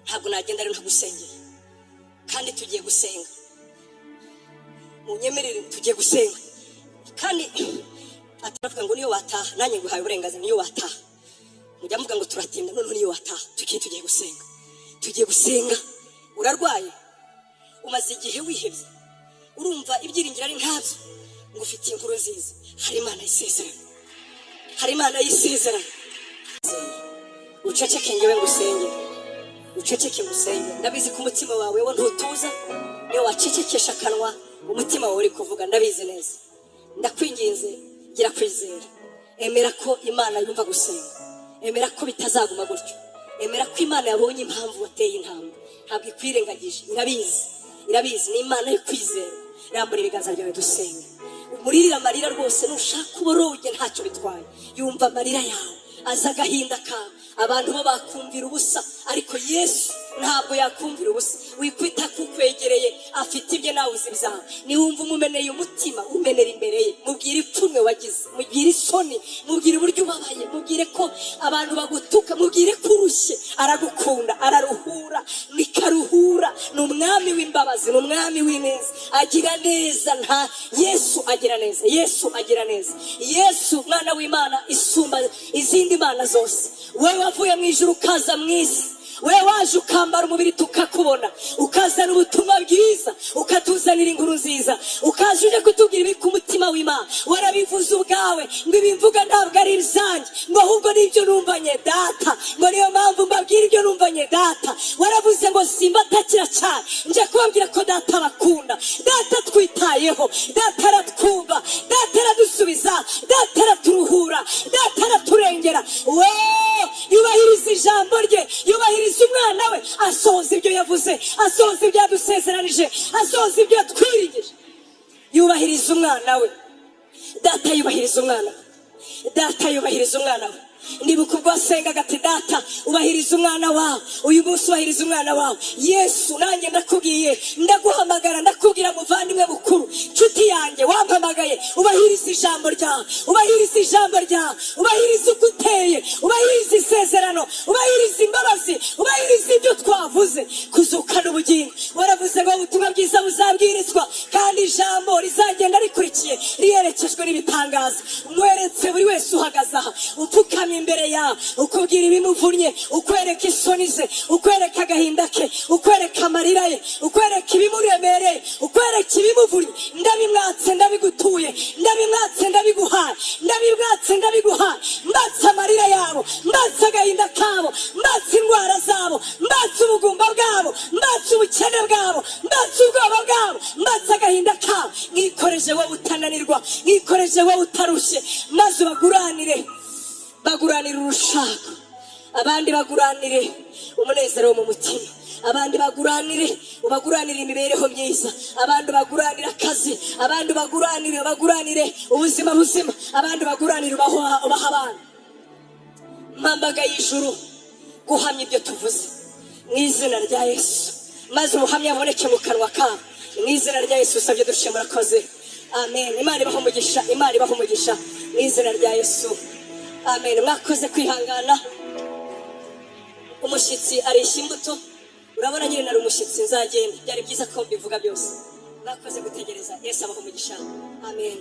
ntabwo nagenda rero ntagusengera kandi tugiye gusenga munyemerere tugiye gusenga kandi ataravuga ngo niyo wataha nanjye nguhaye uburenganzira niyo wataha mujya muvuga ngo turatinda none niyo wataha tugiye gusenga urarwaye umaze igihe wihebye urumva ibyiringiro ari ntabyo ngo ufite inkuru nziza hari Imana y'isezerano uceceke ngewe ngusengere uceceke musenge ndabizi ko umutima wawe wo ntutuza niyo wacecekesha akanwa umutima wawe uri kuvuga ndabizi neza ndakwinginze gira kwizera emera ko Imana yumva gusenga emera ko bitazaguma gutyo emera ko Imana yabonye impamvu wateye intambwe ntabwo ikwirengagije irabizi ni Imana yo kwizera rambura ibiganza byawe dusenga umuririra amarira rwose nushaka uboroge ntacyo bitwaye yumva amarira yawe aza agahinda kawe abantu bo bakumvira ubusa ariko Yesu ntabwo yakumvira ubusa wikwita kukwegereye afite ibye nawe uzibyawe niwumva umumeneye umutima umenera imbere ye mubwire ipfunwe wagize mubwire isoni mubwire uburyo ubabaye mubwire ko abantu bagutuka mubwire ko urushye aragukunda araruhura nikaruhura ni umwami w'imbabazi ni umwami w'ineza agira neza nta Yesu agira neza Yesu mwana w'Imana isumba izindi mana zose wewe wavuye mu ijuru ukaza mu isi wewe waje ukambara umubiri tukakubona ukazana ubutumwa bwiza ukatuzanira inkuru nziza ukaje uje kutubwira ibiri ku mutima w'Imana warabivuze ubwawe ngo ibimvuga ntabwo ari ibyanjye ngo ahubwo nibyo numvanye data ngo niyo mpamvu mbabwira ibyo numvanye data waravuze ngo simbatakira cyane nje kubabwira ko data bakunda data twitayeho data aratwumva data aradusubiza data araturuhura data araturengera we yubahiriza ijambo rye yubahiriza umwana we asohoza ibyo yavuze asohoza ibyo yadusezeranije asohoza ibyo yatwirigije yubahiriza umwana we data yubahiriza umwana we ndibuka ubwo wasengaga ati data ubahiriza umwana wawe uyu munsi ubahiriza umwana wawe Yesu nanjye ndakubwiye ndaguhamagara ndakubwira muvandimwe mukuru nshuti yanjye wampamagaye ubahiriza ijambo ryawe ubahiriza uko uteye ubahiriza isezerano ubahiriza imbabazi ubahiriza ibyo twavuze kuzukana ubugingo waravuze ngo ubutumwa bwiza buzabwirizwa kandi ijambo rizagenda rikurikiye riherekejwe n'ibitangaza mweretse buri wese uhagaze aha upfukamye imbere yawe ukubwira ibimuvunnye ukwereka isoni ze ukwereka agahinda ke ukwereka amarira ye ukwereka ibimuremereye ukwereka ibimuvunnye ndabimwatse ndabigutuye ndabimwatse ndabiguhaye mbatse amarira yabo mbatse agahinda kabo mbatse indwara zabo mbatse ubugumba bwabo mbatse ubukene bwabo mbatse ubwoba bwabo mbatse agahinda kabo mwikoreje wowe utananirwa mwikoreje wowe utarushye maze baguranire urushako abandi baguranire umunezero wo mu mutima abandi baguranire imibereho myiza abandi baguranire akazi abandi baguranire ubuzima buzima abandi baguranire ubaha abantu mpambaga y'ijuru guhamya ibyo tuvuze mu izina rya Yesu maze ubuhamya buboneke mu kanwa kabo mu izina rya Yesu usabye dushe murakoze amen Imana ibahe umugisha mu izina rya Yesu amen mwakoze kwihangana umushyitsi arishya imbuto urabona nyine nari umushyitsi nzagenda byari byiza ko mbivuga byose mwakoze gutegereza Yesu abahe umugisha amen.